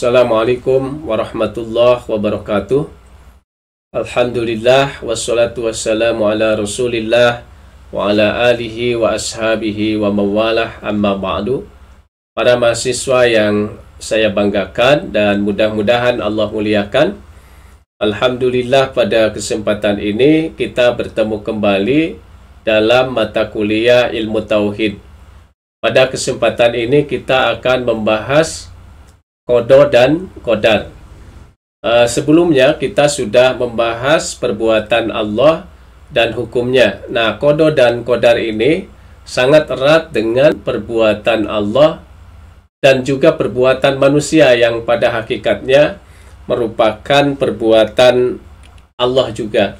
Assalamualaikum warahmatullahi wabarakatuh. Alhamdulillah wassalatu wassalamu ala Rasulillah wa ala alihi wa ashabihi wa mawalah, amma ba'du. Para mahasiswa yang saya banggakan dan mudah-mudahan Allah muliakan, alhamdulillah pada kesempatan ini kita bertemu kembali dalam mata kuliah ilmu tauhid. Pada kesempatan ini kita akan membahas qada dan qadar. Sebelumnya kita sudah membahas perbuatan Allah dan hukumnya. Nah, qada dan qadar ini sangat erat dengan perbuatan Allah dan juga perbuatan manusia yang pada hakikatnya merupakan perbuatan Allah juga.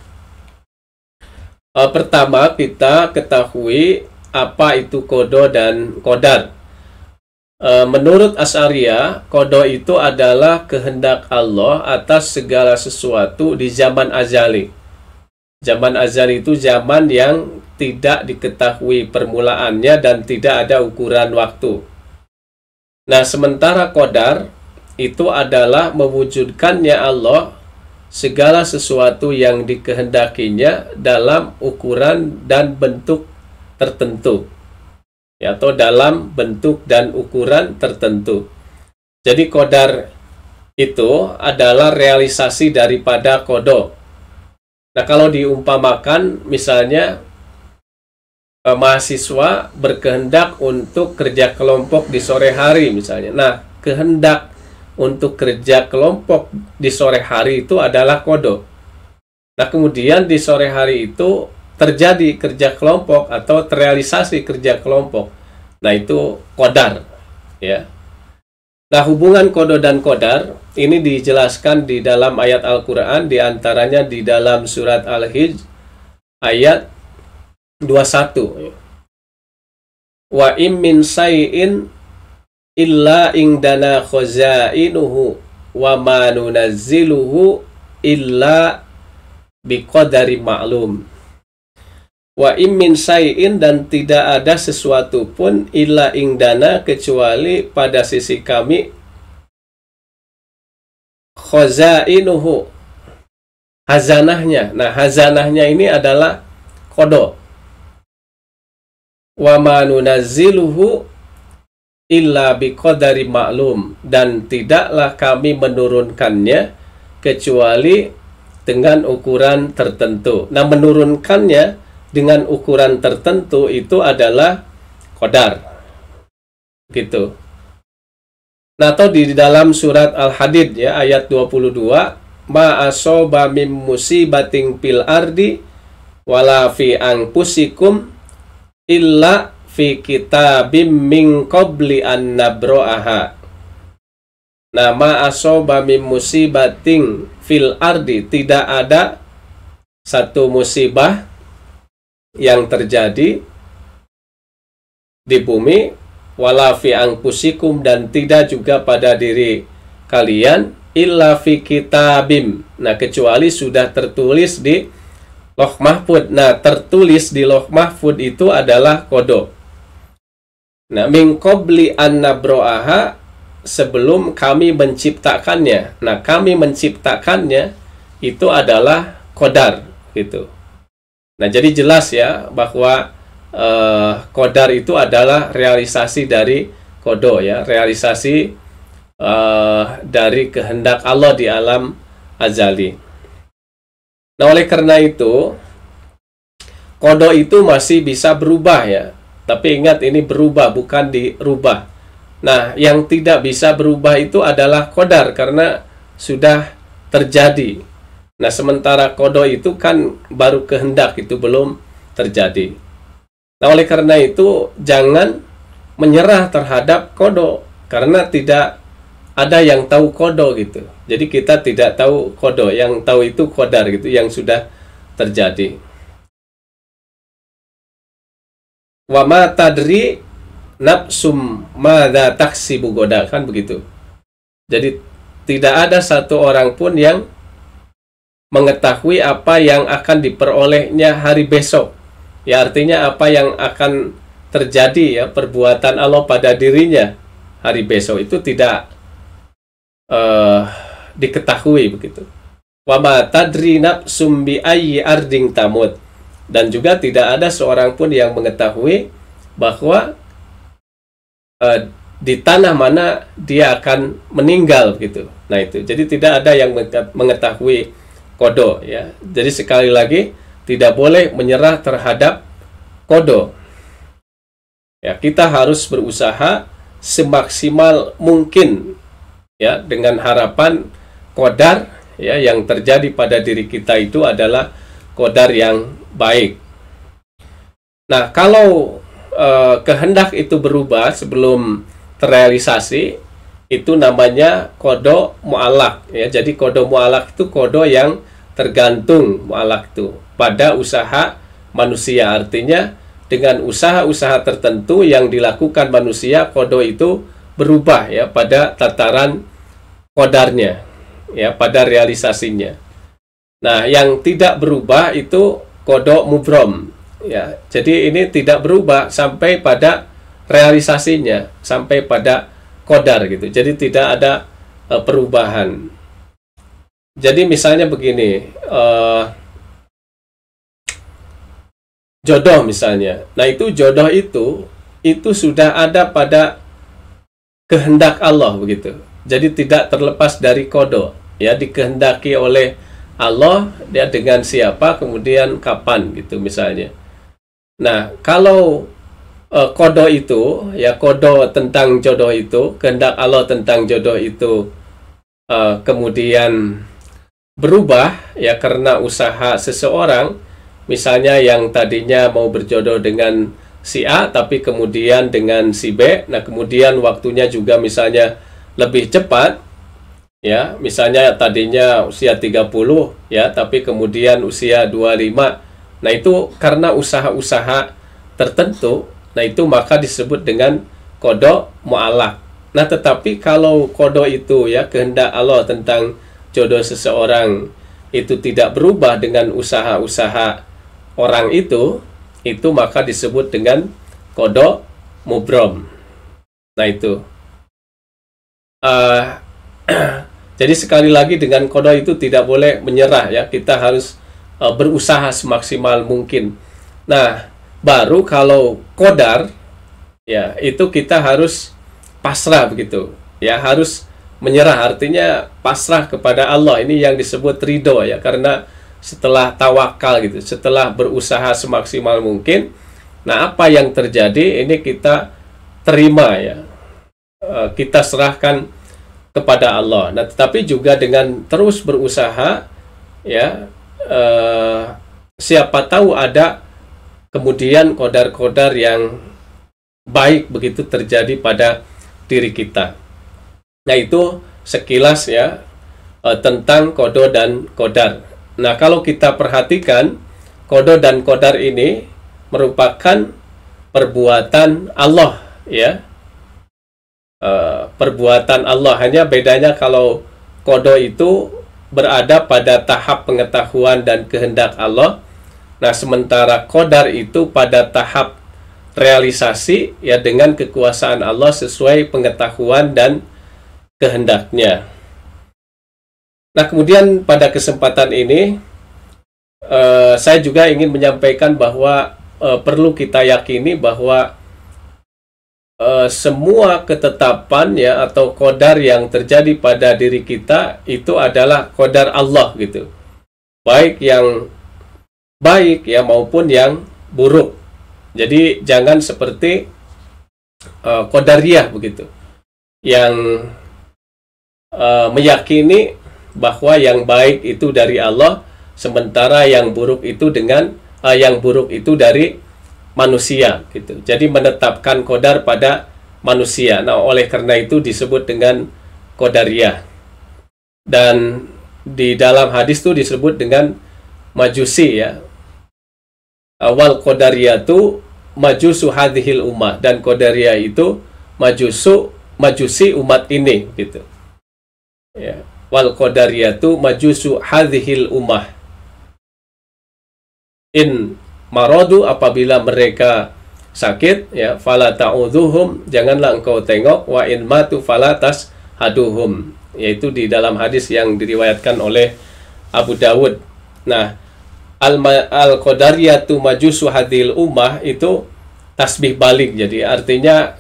Pertama, kita ketahui apa itu qada dan qadar. Menurut Asy'ariyah, qada itu adalah kehendak Allah atas segala sesuatu di zaman azali. Zaman azali itu zaman yang tidak diketahui permulaannya dan tidak ada ukuran waktu. Nah, sementara qadar itu adalah mewujudkannya Allah segala sesuatu yang dikehendakinya dalam ukuran dan bentuk tertentu, atau dalam bentuk dan ukuran tertentu. Jadi qadar itu adalah realisasi daripada qada. Nah, kalau diumpamakan misalnya mahasiswa berkehendak untuk kerja kelompok di sore hari misalnya. Nah, kehendak untuk kerja kelompok di sore hari itu adalah qada. Nah, kemudian di sore hari itu terjadi kerja kelompok atau terrealisasi kerja kelompok. Nah, itu qadar, ya. Nah, hubungan qada dan qadar ini dijelaskan di dalam ayat Al-Qur'an, di antaranya di dalam surat Al-Hijr ayat 21. Wa im min say'in illa indana khazainuhu wa ma nunazziluhu illa biqadari ma'lum. Wa im min say'in, dan tidak ada sesuatu pun illa indana kecuali pada sisi kami, khazainuhu, hazanahnya. Nah, hazanahnya ini adalah qada. Wa ma nunazziluhu illa biqadari ma'lum, dan tidaklah kami menurunkannya kecuali dengan ukuran tertentu. Nah, menurunkannya dengan ukuran tertentu itu adalah qadar, gitu. Nah, atau di dalam surat Al-Hadid, ya, ayat 22, ma asoba mim musibatin fil ardi wala fi anfusikum illa fi kitabim min qabli an nabra'aha. Nah, ma asoba mim musibatin fil ardi, tidak ada satu musibah yang terjadi di bumi, wala fi anfusikum, dan tidak juga pada diri kalian, illa fi kitabim. Nah, kecuali sudah tertulis di Lauh Mahfud. Nah, tertulis di Lauh Mahfud itu adalah qada. Nah, min qabli an nabra'aha, sebelum kami menciptakannya. Nah, kami menciptakannya itu adalah qadar, gitu. Nah, jadi jelas ya bahwa qadar itu adalah realisasi dari qada, ya, realisasi dari kehendak Allah di alam azali. Nah, oleh karena itu qada itu masih bisa berubah, ya. Tapi ingat, ini berubah, bukan dirubah. Nah, yang tidak bisa berubah itu adalah qadar karena sudah terjadi. Nah, sementara qada itu kan baru kehendak, itu belum terjadi. Nah, oleh karena itu jangan menyerah terhadap qada, karena tidak ada yang tahu qada, gitu. Jadi kita tidak tahu qada, yang tahu itu qadar, gitu, yang sudah terjadi. Wa ma tadri nafsum madza taksibu goda, kan begitu. Jadi tidak ada satu orang pun yang mengetahui apa yang akan diperolehnya hari besok. Ya, artinya apa yang akan terjadi, ya, perbuatan Allah pada dirinya hari besok itu tidak diketahui begitu. Wa ma tadri nafsum bi ayyi ardin tamut, dan juga tidak ada seorang pun yang mengetahui bahwa di tanah mana dia akan meninggal gitu. Nah itu, jadi tidak ada yang mengetahui qada ya. Jadi sekali lagi tidak boleh menyerah terhadap qada. Ya, kita harus berusaha semaksimal mungkin ya, dengan harapan qadar ya yang terjadi pada diri kita itu adalah qadar yang baik. Nah, kalau kehendak itu berubah sebelum terrealisasi, itu namanya qada mu'allaq ya. Jadi qada mu'allaq itu qada yang tergantung, mu'allaq itu pada usaha manusia. Artinya dengan usaha-usaha tertentu yang dilakukan manusia, qada itu berubah ya pada tataran qadarnya ya, pada realisasinya. Nah, yang tidak berubah itu qada mubram ya. Jadi ini tidak berubah sampai pada realisasinya, sampai pada qadar gitu. Jadi tidak ada perubahan. Jadi misalnya begini, jodoh misalnya. Nah, itu jodoh itu sudah ada pada kehendak Allah begitu. Jadi tidak terlepas dari qada ya, dikehendaki oleh Allah dia dengan siapa, kemudian kapan gitu misalnya. Nah, kalau qada itu ya, qada tentang jodoh itu, kehendak Allah tentang jodoh itu kemudian berubah ya karena usaha seseorang. Misalnya yang tadinya mau berjodoh dengan si A tapi kemudian dengan si B. Nah, kemudian waktunya juga misalnya lebih cepat ya, misalnya tadinya usia 30 ya, tapi kemudian usia 25. Nah, itu karena usaha-usaha tertentu. Nah, itu maka disebut dengan qada mu'allaq. Nah, tetapi kalau qada itu ya, kehendak Allah tentang jodoh seseorang itu tidak berubah dengan usaha-usaha orang itu maka disebut dengan qada mubram. Nah, itu jadi sekali lagi dengan qada itu tidak boleh menyerah ya, kita harus berusaha semaksimal mungkin. Nah, baru kalau qadar ya, itu kita harus pasrah begitu ya, harus menyerah, artinya pasrah kepada Allah. Ini yang disebut ridho ya, karena setelah tawakal gitu, setelah berusaha semaksimal mungkin, nah apa yang terjadi ini kita terima ya, kita serahkan kepada Allah. Nah, tetapi juga dengan terus berusaha ya, siapa tahu ada kemudian qadar-qadar yang baik begitu terjadi pada diri kita. Nah, itu sekilas ya tentang qada dan qadar. Nah, kalau kita perhatikan, qada dan qadar ini merupakan perbuatan Allah ya, perbuatan Allah. Hanya bedanya kalau qada itu berada pada tahap pengetahuan dan kehendak Allah. Nah, sementara qadar itu pada tahap realisasi ya, dengan kekuasaan Allah sesuai pengetahuan dan kehendaknya. Nah, kemudian pada kesempatan ini saya juga ingin menyampaikan bahwa perlu kita yakini bahwa semua ketetapan ya atau qadar yang terjadi pada diri kita itu adalah qadar Allah gitu. Baik yang baik ya maupun yang buruk. Jadi jangan seperti qadariyah begitu, yang meyakini bahwa yang baik itu dari Allah, sementara yang buruk itu dari manusia gitu. Jadi menetapkan qadar pada manusia. Nah, oleh karena itu disebut dengan qadariyah. Dan di dalam hadis itu disebut dengan majusi ya. Awal qadariyatu majusu hadhil ummah, dan qadariyah itu majusi umat ini gitu. Ya. Wal qadariyatu majusu hadhil ummah. In maradu, apabila mereka sakit ya, fala ta'udzuhum, janganlah engkau tengok, wa in matu fala tashaduhum, yaitu di dalam hadis yang diriwayatkan oleh Abu Dawud. Nah, al-qadariyatu majusu hadil ummah itu tasbih balik. Jadi artinya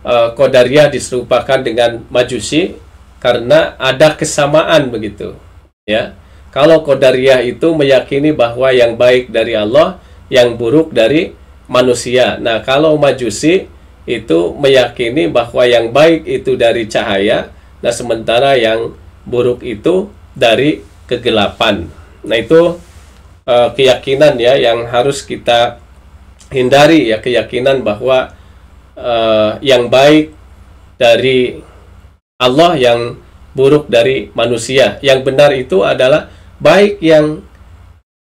Qadariyah diserupakan dengan Majusi karena ada kesamaan begitu. Ya. Kalau Qadariyah itu meyakini bahwa yang baik dari Allah, yang buruk dari manusia. Nah, kalau Majusi itu meyakini bahwa yang baik itu dari cahaya, nah sementara yang buruk itu dari kegelapan. Nah, itu keyakinan ya yang harus kita hindari ya, keyakinan bahwa yang baik dari Allah, yang buruk dari manusia. Yang benar itu adalah baik yang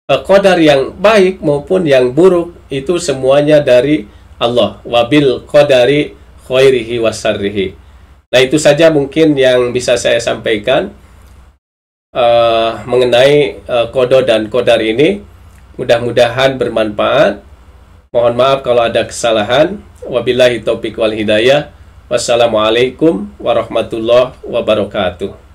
qadar yang baik maupun yang buruk itu semuanya dari Allah. Wabil qadari khairihi wasarrihi. Nah, itu saja mungkin yang bisa saya sampaikan mengenai qada dan qadar ini. Mudah-mudahan bermanfaat. Mohon maaf kalau ada kesalahan. Wabillahi taufiq wal hidayah. Wassalamualaikum warahmatullahi wabarakatuh.